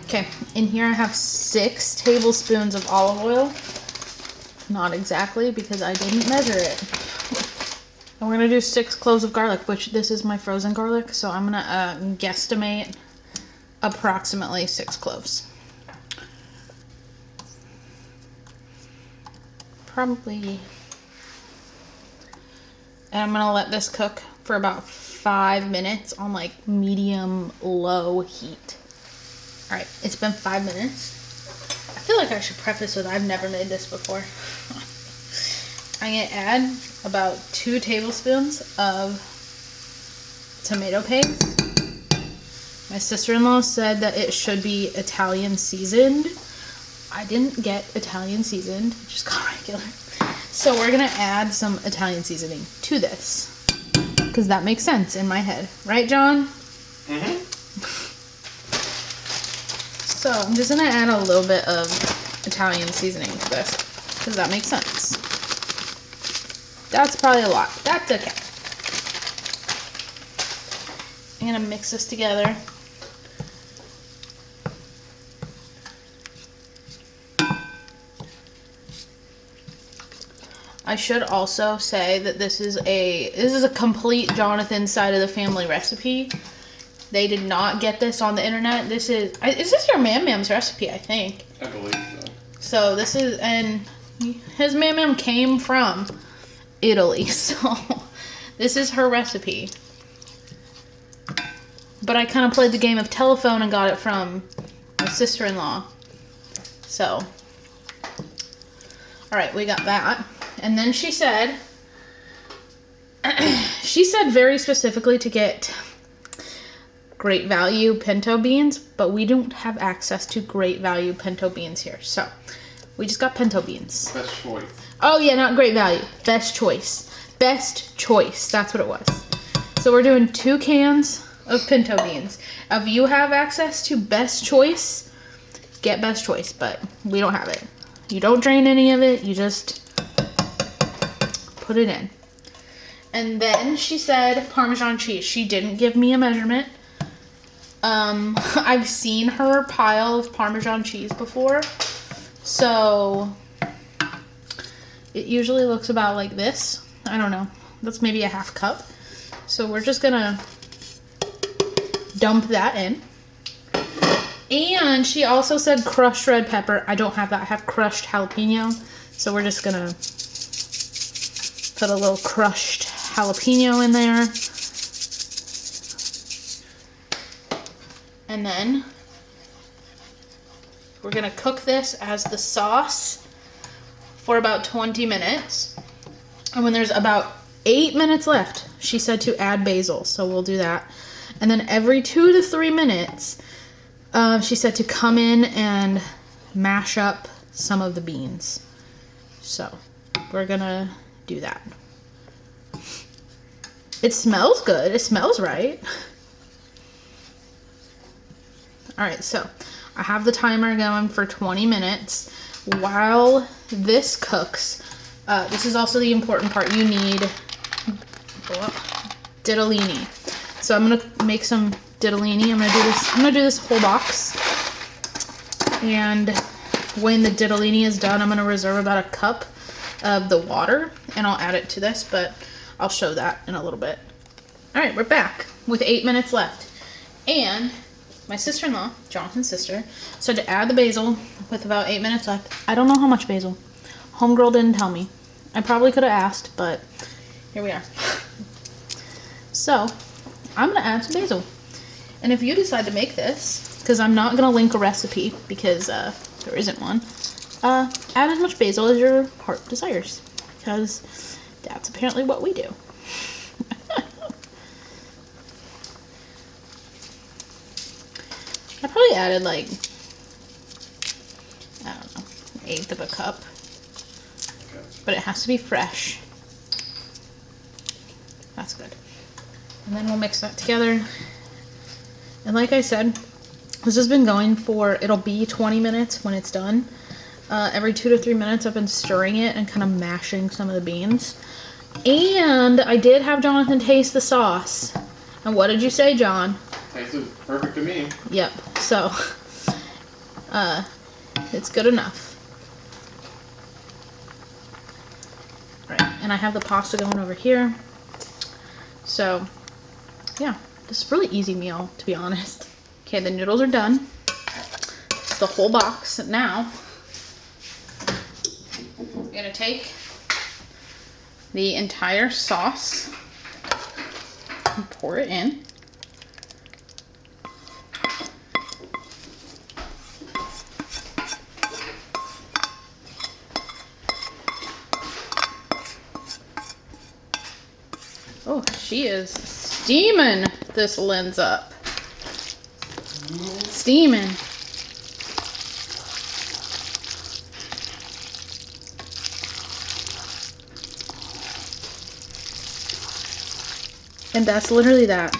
Okay, in here I have 6 tablespoons of olive oil. Not exactly, because I didn't measure it. And we're gonna do 6 cloves of garlic, which this is my frozen garlic, so I'm gonna guesstimate approximately 6 cloves. Probably. And I'm gonna let this cook for about 5 minutes on like medium low heat. All right, it's been 5 minutes. I feel like I should preface with I've never made this before. I'm gonna add about 2 tablespoons of tomato paste. My sister-in-law said that it should be Italian seasoned. I didn't get Italian seasoned, just got regular. So we're gonna add some Italian seasoning to this, because that makes sense in my head. Right, John? Mm-hmm. So I'm just gonna add a little bit of Italian seasoning to this, because that makes sense. That's probably a lot. That's okay. I'm gonna mix this together. I should also say that this is a complete Jonathan side of the family recipe. They did not get this on the internet. Is this your Mam-Mam's recipe, I think? I believe so. So this is, and his Mam-Mam came from Italy, so this is her recipe. But I kind of played the game of telephone and got it from my sister-in-law. So, all right, we got that. And then she said very specifically to get Great Value pinto beans, but we don't have access to Great Value pinto beans here. So we just got pinto beans. Best choice. Oh yeah, not Great Value. Best choice. Best choice. That's what it was. So we're doing 2 cans of pinto beans. If you have access to Best Choice, get Best Choice, but we don't have it. You don't drain any of it. You just put it in. And then she said Parmesan cheese. She didn't give me a measurement. I've seen her pile of Parmesan cheese before. So it usually looks about like this. I don't know. That's maybe a half cup. So we're just gonna dump that in. And she also said crushed red pepper. I don't have that. I have crushed jalapeno. So we're just gonna put a little crushed jalapeno in there. And then we're gonna cook this as the sauce for about 20 minutes. And when there's about 8 minutes left, she said to add basil, so we'll do that. And then every 2 to 3 minutes, she said to come in and mash up some of the beans. So we're gonna do that. It smells good. It smells right. All right, so I have the timer going for 20 minutes. While this cooks, this is also the important part. You need ditalini. So I'm gonna make some ditalini. I'm gonna do this whole box. And when the ditalini is done, I'm gonna reserve about a cup of the water, and I'll add it to this, but I'll show that in a little bit. All right, we're back with 8 minutes left. And my sister-in-law, Jonathan's sister, said to add the basil with about 8 minutes left. I don't know how much basil. Homegirl didn't tell me. I probably could have asked, but here we are. So I'm gonna add some basil. And if you decide to make this, because I'm not gonna link a recipe because there isn't one, add as much basil as your heart desires, because that's apparently what we do. I probably added like, I don't know, 1/8 of a cup, but it has to be fresh. That's good. And then we'll mix that together. And like I said, this has been going for, it'll be 20 minutes when it's done. Every 2 to 3 minutes I've been stirring it and kind of mashing some of the beans. And I did have Jonathan taste the sauce. And what did you say, John? Tastes perfect to me. Yep. So it's good enough. All right, and I have the pasta going over here. So, yeah, this is a really easy meal, to be honest. Okay, the noodles are done. It's the whole box. Now, I'm gonna take the entire sauce and pour it in. Oh, she is steaming this lens up. Steaming. And that's literally that.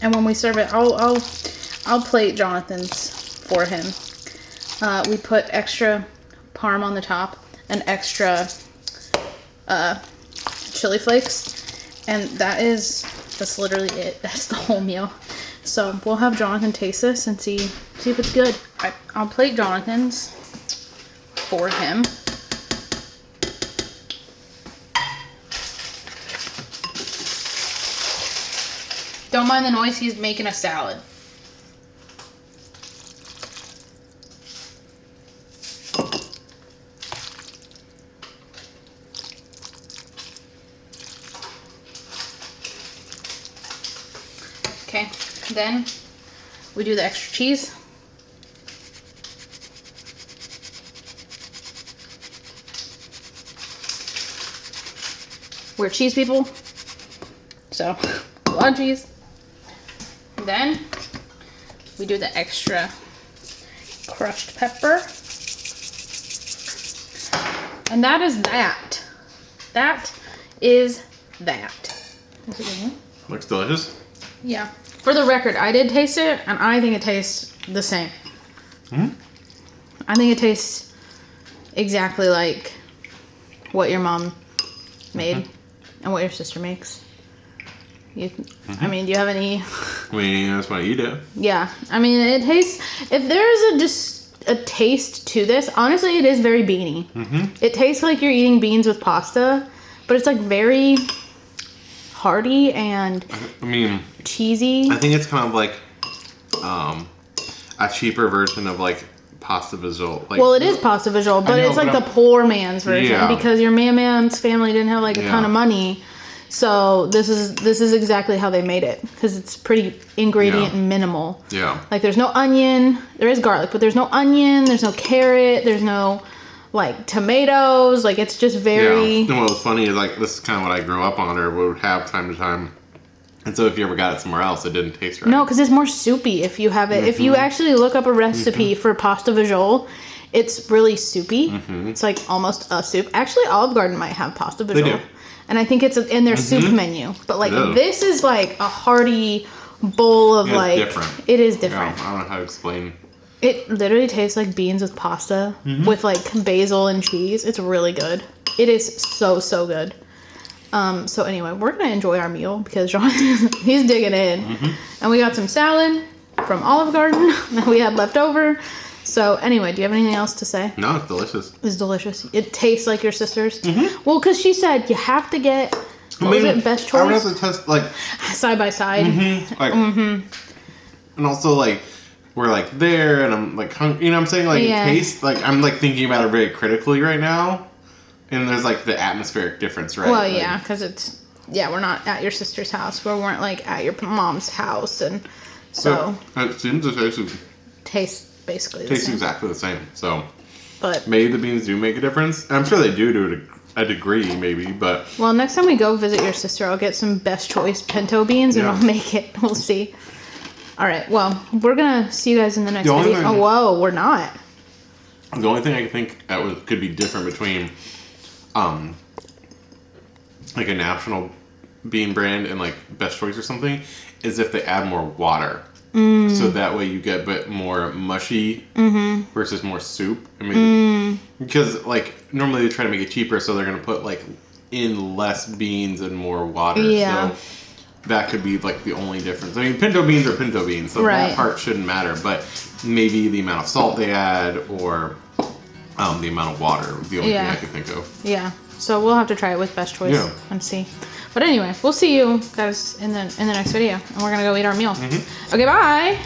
And when we serve it, I'll plate Jonathan's for him. We put extra parm on the top and extra chili flakes. And that's literally it. That's the whole meal. So we'll have Jonathan taste this and see if it's good. I'll plate Jonathan's for him. Don't mind the noise, he's making a salad. Okay, then we do the extra cheese. We're cheese people, so a lot of cheese. Then we do the extra crushed pepper. And that is that. That is that. Is it good? Looks delicious. Yeah. For the record, I did taste it, and I think it tastes the same. I think it tastes exactly like what your mom made and what your sister makes. I mean, do you have any... I mean, that's why I eat it. Yeah. I mean, it tastes... If there's just a taste to this, honestly, it is very beany. It tastes like you're eating beans with pasta, but it's like very hearty and cheesy. I think it's kind of like a cheaper version of like pasta visual. Like, well, it is pasta visual, but it's like the poor man's version because your man's family didn't have like a ton of money. So this is exactly how they made it because it's pretty ingredient minimal. Yeah. Like there's no onion. There is garlic, but there's no onion. There's no carrot. There's no like tomatoes. Like it's just very. Yeah. And what was funny is like this is kind of what I grew up on or would have time to time. And so if you ever got it somewhere else, it didn't taste right. No, because it's more soupy if you have it. If you actually look up a recipe for pasta visual, it's really soupy. It's like almost a soup. Actually, Olive Garden might have pasta visual. They do. And I think it's in their soup menu. But like this is like a hearty bowl of like... It's different. It is different. Yeah, I don't know how to explain. It literally tastes like beans with pasta with like basil and cheese. It's really good. It is so, so good. So anyway, we're going to enjoy our meal because John, he's digging in. And we got some salad from Olive Garden that we had left over. So anyway, do you have anything else to say? No, it's delicious. It's delicious. It tastes like your sister's. Well, because she said you have to get, was it Best Choice? I would have to test like... Side by side. And also like, we're like there and I'm like hungry. You know what I'm saying? Like it tastes like, I'm like thinking about it very critically right now. And there's like the atmospheric difference, right? Well, yeah, because it's, we're not at your sister's house. We weren't like at your mom's house. And so. It seems to taste basically tastes exactly the same. So. But. Maybe the beans do make a difference. I'm sure they do to a degree, maybe, but. Well, next time we go visit your sister, I'll get some Best Choice pinto beans and I'll make it. We'll see. All right. Well, we're going to see you guys in the next video. Oh, whoa, we're not. The only thing I think that could be different between like a national bean brand and like Best Choice or something is if they add more water. So that way you get a bit more mushy versus more soup. I mean, because like normally they try to make it cheaper, so they're gonna put like in less beans and more water. Yeah. So that could be like the only difference. I mean, pinto beans are pinto beans, so that part shouldn't matter. But maybe the amount of salt they add or the amount of water, the only thing I can think of. Yeah. So we'll have to try it with Best Choice and see. But anyway, we'll see you guys in the next video, and we're gonna go eat our meal. Okay, bye.